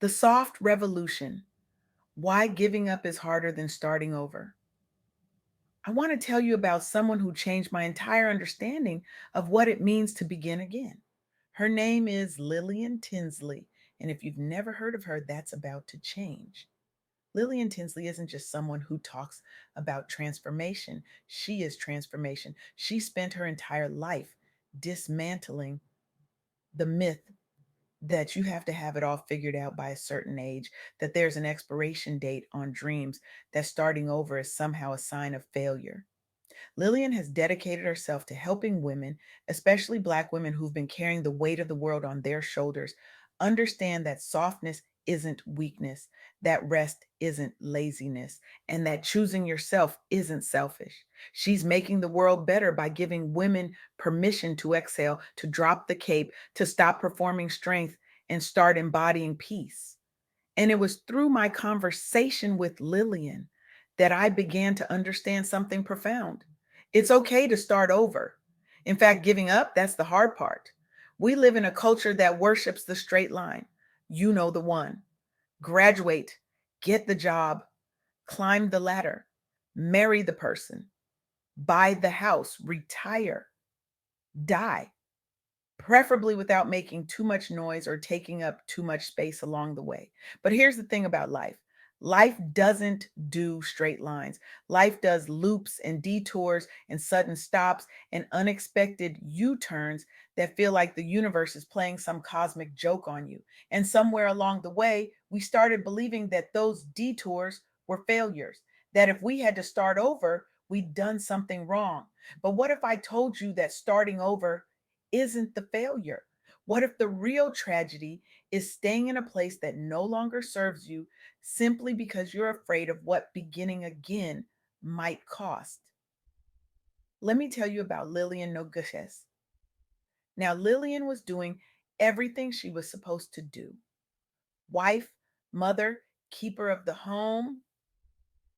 The soft revolution. Why giving up is harder than starting over. I want to tell you about someone who changed my entire understanding of what it means to begin again. Her name is Lillian Tinsley, and if you've never heard of her, that's about to change. Lillian Tinsley isn't just someone who talks about transformation, she is transformation. She spent her entire life dismantling the myth that you have to have it all figured out by a certain age, that there's an expiration date on dreams, that starting over is somehow a sign of failure. Lillian has dedicated herself to helping women, especially Black women who've been carrying the weight of the world on their shoulders, understand that softness isn't weakness, that rest isn't laziness, and that choosing yourself isn't selfish. She's making the world better by giving women permission to exhale, to drop the cape, to stop performing strength and start embodying peace. And it was through my conversation with Lillian that I began to understand something profound. It's okay to start over. In fact, giving up, that's the hard part. We live in a culture that worships the straight line. You know the one. Graduate, get the job, climb the ladder, marry the person, buy the house, retire, die, preferably without making too much noise or taking up too much space along the way. But here's the thing about life. Life doesn't do straight lines. Life does loops and detours and sudden stops and unexpected U turns that feel like the universe is playing some cosmic joke on you. And somewhere along the way, we started believing that those detours were failures, that if we had to start over, we'd done something wrong. But what if I told you that starting over isn't the failure? What if the real tragedy is staying in a place that no longer serves you simply because you're afraid of what beginning again might cost? Let me tell you about Lillian Noguches. Now, Lillian was doing everything she was supposed to do: wife, mother, keeper of the home.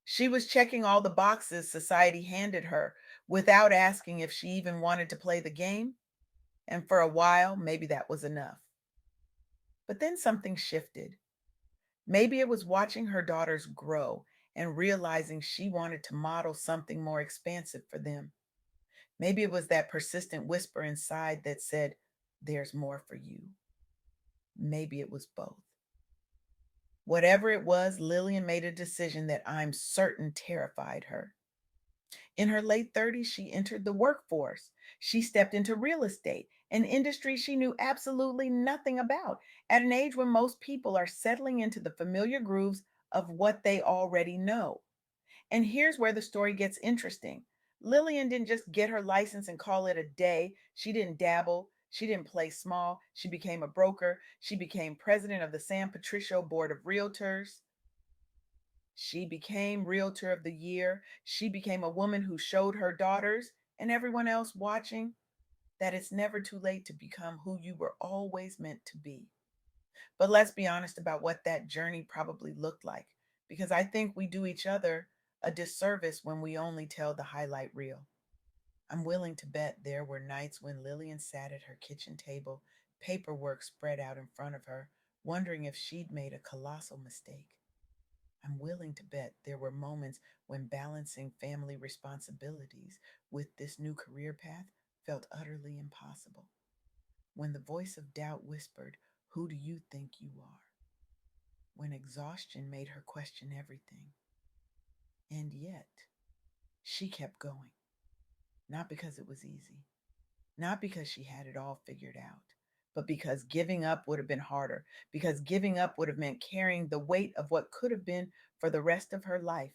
She was checking all the boxes society handed her without asking if she even wanted to play the game. And for a while, maybe that was enough. But then something shifted. Maybe it was watching her daughters grow and realizing she wanted to model something more expansive for them. Maybe it was that persistent whisper inside that said, "There's more for you." Maybe it was both. Whatever it was, Lillian made a decision that I'm certain terrified her. In her late 30s, she entered the workforce. She stepped into real estate, an industry she knew absolutely nothing about, at an age when most people are settling into the familiar grooves of what they already know. And here's where the story gets interesting. Lillian didn't just get her license and call it a day. She didn't dabble. She didn't play small. She became a broker. She became president of the San Patricio Board of Realtors. She became Realtor of the Year. She became a woman who showed her daughters and everyone else watching that it's never too late to become who you were always meant to be. But let's be honest about what that journey probably looked like, because I think we do each other a disservice when we only tell the highlight reel. I'm willing to bet there were nights when Lillian sat at her kitchen table, paperwork spread out in front of her, wondering if she'd made a colossal mistake. I'm willing to bet there were moments when balancing family responsibilities with this new career path felt utterly impossible. When the voice of doubt whispered, "Who do you think you are?" When exhaustion made her question everything. And yet, she kept going. Not because it was easy, not because she had it all figured out, but because giving up would have been harder, because giving up would have meant carrying the weight of what could have been for the rest of her life.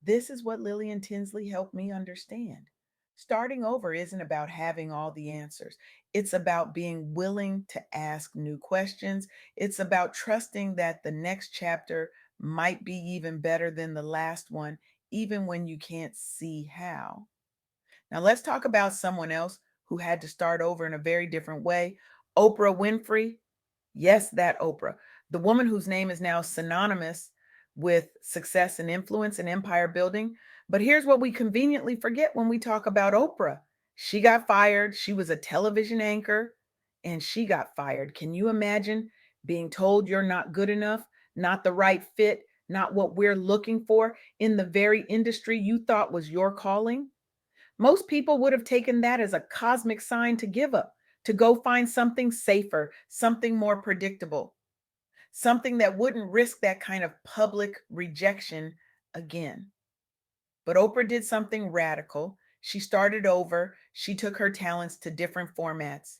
This is what Lillian Tinsley helped me understand. Starting over isn't about having all the answers. It's about being willing to ask new questions. It's about trusting that the next chapter might be even better than the last one, even when you can't see how. Now, let's talk about someone else who had to start over in a very different way. Oprah Winfrey. Yes, that Oprah. The woman whose name is now synonymous with success and influence and empire building. But here's what we conveniently forget when we talk about Oprah: she got fired. She was a television anchor and she got fired. Can you imagine Being told you're not good enough, not the right fit, not what we're looking for in the very industry you thought was your calling. Most people would have taken that as a cosmic sign to give up, to go find something safer, something more predictable, something that wouldn't risk that kind of public rejection again. But Oprah did something radical. She started over. She took her talents to different formats.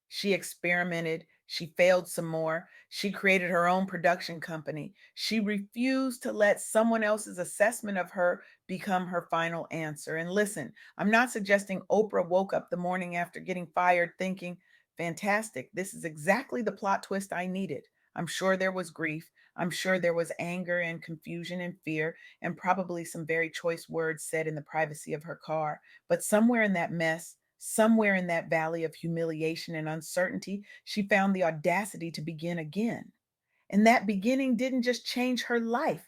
She experimented. She failed some more. She created her own production company. She refused to let someone else's assessment of her become her final answer. And listen, I'm not suggesting Oprah woke up the morning after getting fired thinking, fantastic, this is exactly the plot twist I needed. I'm sure there was grief. I'm sure there was anger and confusion and fear, and probably some very choice words said in the privacy of her car. But somewhere in that mess, somewhere in that valley of humiliation and uncertainty, she found the audacity to begin again. And that beginning didn't just change her life,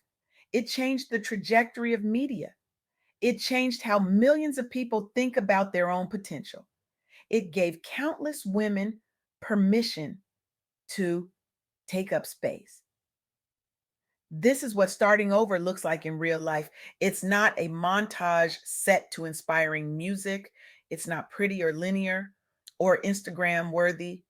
it changed the trajectory of media. It changed how millions of people think about their own potential. It gave countless women permission to take up space. This is what starting over looks like in real life. It's not a montage set to inspiring music. It's not pretty or linear or Instagram worthy.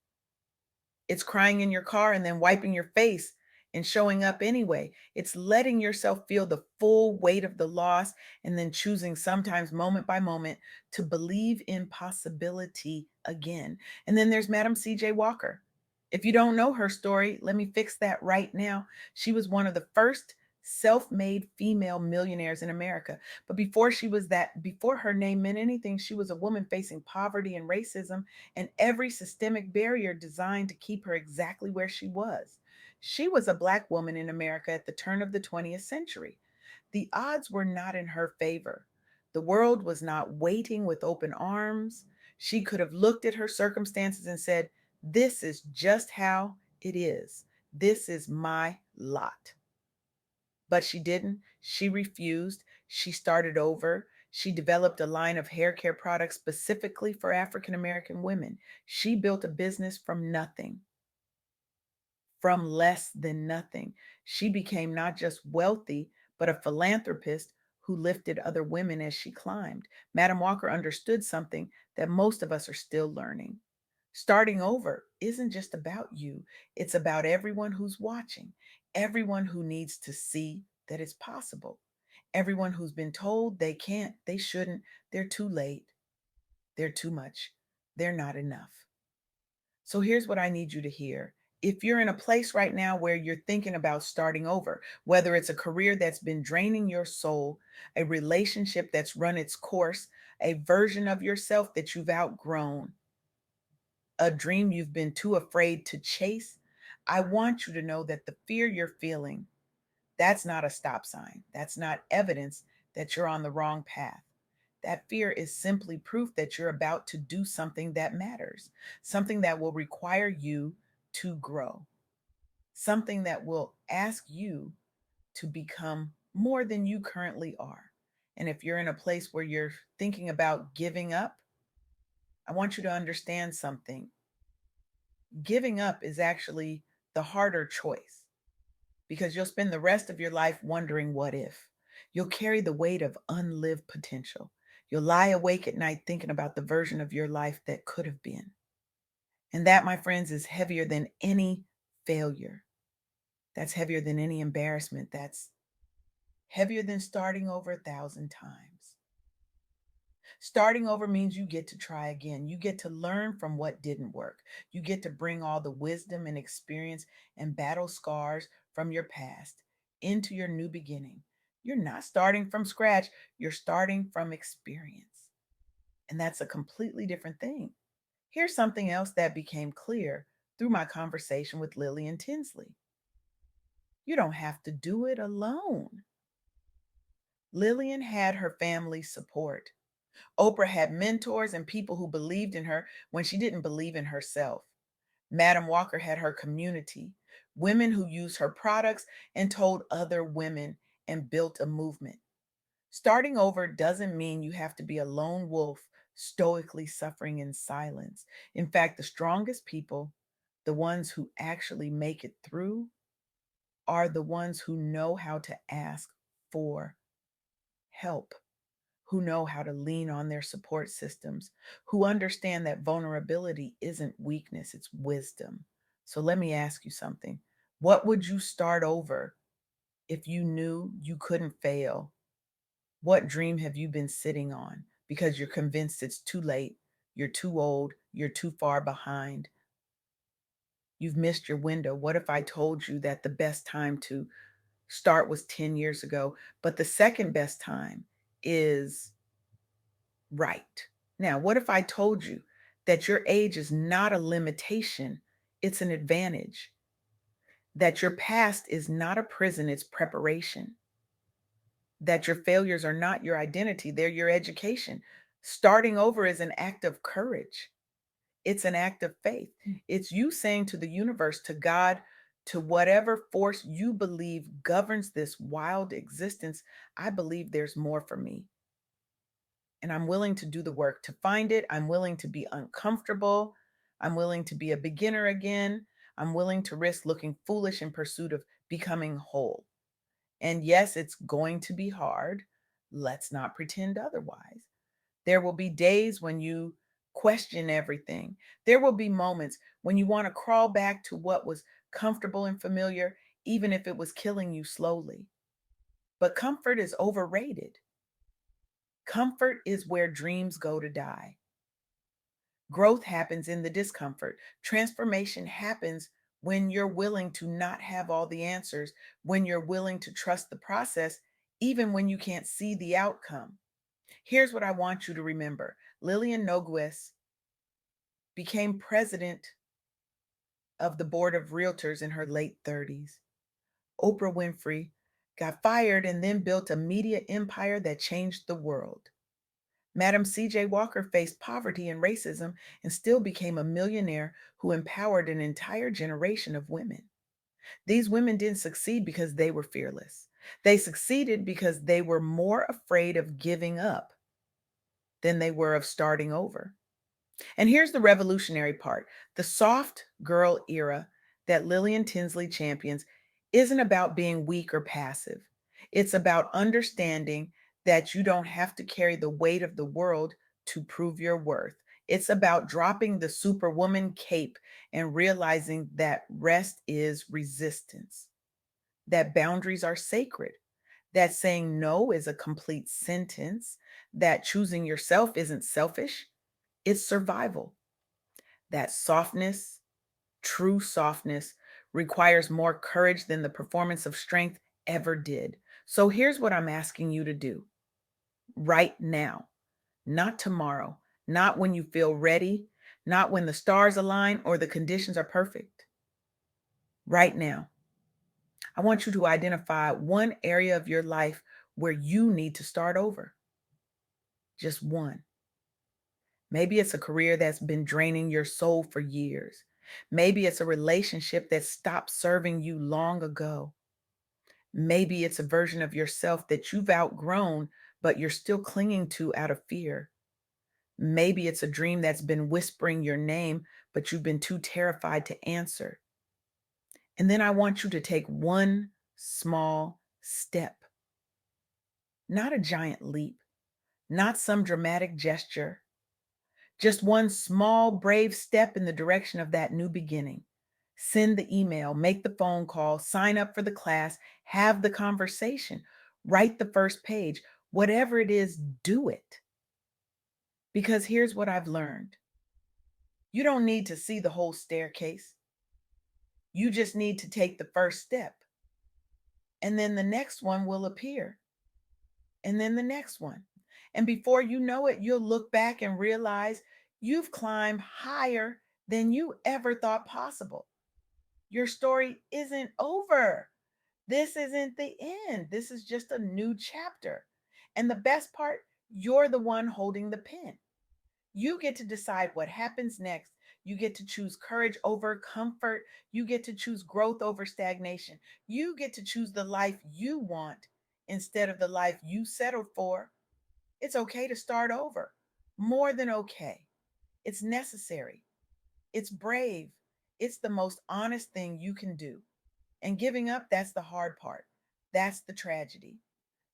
It's crying in your car and then wiping your face and showing up anyway. It's letting yourself feel the full weight of the loss and then choosing, sometimes moment by moment, to believe in possibility again. And then there's Madam C.J. Walker. If you don't know her story, let me fix that right now. She was one of the first self-made female millionaires in America. But before her name meant anything, she was a woman facing poverty and racism and every systemic barrier designed to keep her exactly where she was. She was a Black woman in America at the turn of the 20th century. The odds were not in her favor. The world was not waiting with open arms. She could have looked at her circumstances and said, this is just how it is. This is my lot. But she didn't. She refused. She started over. She developed a line of hair care products specifically for African American women. She built a business from nothing, from less than nothing. She became not just wealthy, but a philanthropist who lifted other women as she climbed. Madam Walker understood something that most of us are still learning. Starting over isn't just about you, it's about everyone who's watching, everyone who needs to see that it's possible, everyone who's been told they can't, they shouldn't, they're too late, they're too much, they're not enough. So here's what I need you to hear. If you're in a place right now where you're thinking about starting over, whether it's a career that's been draining your soul, a relationship that's run its course, a version of yourself that you've outgrown, a dream you've been too afraid to chase, I want you to know that the fear you're feeling, that's not a stop sign. That's not evidence that you're on the wrong path. That fear is simply proof that you're about to do something that matters, something that will require you to grow, something that will ask you to become more than you currently are. And if you're in a place where you're thinking about giving up, I want you to understand something. Giving up is actually the harder choice because you'll spend the rest of your life wondering what if. You'll carry the weight of unlived potential. You'll lie awake at night thinking about the version of your life that could have been. And that, my friends, is heavier than any failure. That's heavier than any embarrassment. That's heavier than starting over 1,000 times. Starting over means you get to try again. You get to learn from what didn't work. You get to bring all the wisdom and experience and battle scars from your past into your new beginning. You're not starting from scratch, you're starting from experience. And that's a completely different thing. Here's something else that became clear through my conversation with Lillian Tinsley. You don't have to do it alone. Lillian had her family's support. Oprah had mentors and people who believed in her when she didn't believe in herself. Madam Walker had her community, women who used her products and told other women and built a movement. Starting over doesn't mean you have to be a lone wolf stoically suffering in silence. In fact, the strongest people The ones who actually make it through are the ones who know how to ask for help, who know how to lean on their support systems, who understand that vulnerability isn't weakness, it's wisdom. So let me ask you something. What would you start over if you knew you couldn't fail? What dream have you been sitting on because you're convinced it's too late, you're too old, you're too far behind, you've missed your window? What if I told you that the best time to start was 10 years ago, but the second best time is right now? What if I told you that your age is not a limitation, it's an advantage? That your past is not a prison, it's preparation? That your failures are not your identity, they're your education? Starting over is an act of courage, it's an act of faith. It's you saying to the universe, to God, to whatever force you believe governs this wild existence, I believe there's more for me. And I'm willing to do the work to find it. I'm willing to be uncomfortable. I'm willing to be a beginner again. I'm willing to risk looking foolish in pursuit of becoming whole. And yes, it's going to be hard. Let's not pretend otherwise. There will be days when you question everything. There will be moments when you want to crawl back to what was comfortable and familiar, even if it was killing you slowly. But comfort is overrated. Comfort is where dreams go to die. Growth happens in the discomfort. Transformation happens when you're willing to not have all the answers, when you're willing to trust the process, even when you can't see the outcome. Here's what I want you to remember. Lillian Nogues became president of the board of realtors in her late 30s. Oprah Winfrey got fired and then built a media empire that changed the world. Madam C.J. Walker faced poverty and racism and still became a millionaire who empowered an entire generation of women. These women didn't succeed because they were fearless. They succeeded because they were more afraid of giving up than they were of starting over. And here's the revolutionary part: the soft girl era that Lillian Tinsley champions isn't about being weak or passive. It's about understanding that you don't have to carry the weight of the world to prove your worth. It's about dropping the superwoman cape and realizing that rest is resistance, that boundaries are sacred, that saying no is a complete sentence, that choosing yourself isn't selfish, it's survival. That softness, true softness, requires more courage than the performance of strength ever did. So here's what I'm asking you to do right now, not tomorrow, not when you feel ready, not when the stars align or the conditions are perfect. Right now, I want you to identify one area of your life where you need to start over. Just one. Maybe it's a career that's been draining your soul for years. Maybe it's a relationship that stopped serving you long ago. Maybe it's a version of yourself that you've outgrown, but you're still clinging to out of fear. Maybe it's a dream that's been whispering your name, but you've been too terrified to answer. And then I want you to take one small step, not a giant leap, not some dramatic gesture, just one small, brave step in the direction of that new beginning. Send the email, make the phone call, sign up for the class, have the conversation, write the first page. Whatever it is, do it. Because here's what I've learned: you don't need to see the whole staircase, you just need to take the first step. And then the next one will appear, and then the next one. And before you know it, you'll look back and realize you've climbed higher than you ever thought possible. Your story isn't over. This isn't the end. This is just a new chapter. And the best part, you're the one holding the pen. You get to decide what happens next. You get to choose courage over comfort. You get to choose growth over stagnation. You get to choose the life you want instead of the life you settled for. It's okay to start over. More than okay. It's necessary. It's brave. It's the most honest thing you can do. And giving up, that's the hard part. That's the tragedy.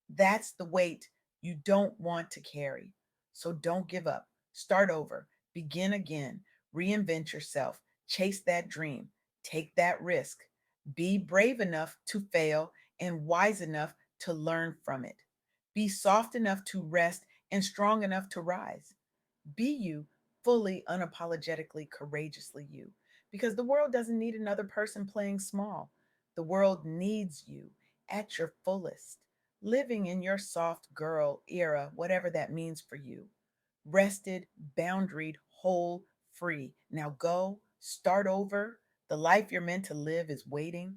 That's the weight you don't want to carry. So don't give up. Start over. Begin again. Reinvent yourself. Chase that dream. Take that risk. Be brave enough to fail and wise enough to learn from it. Be soft enough to rest and strong enough to rise. Be you, fully, unapologetically, courageously you. Because the world doesn't need another person playing small. The world needs you at your fullest, living in your soft girl era, whatever that means for you. Rested, boundaried, whole, free. Now go, start over. The life you're meant to live is waiting.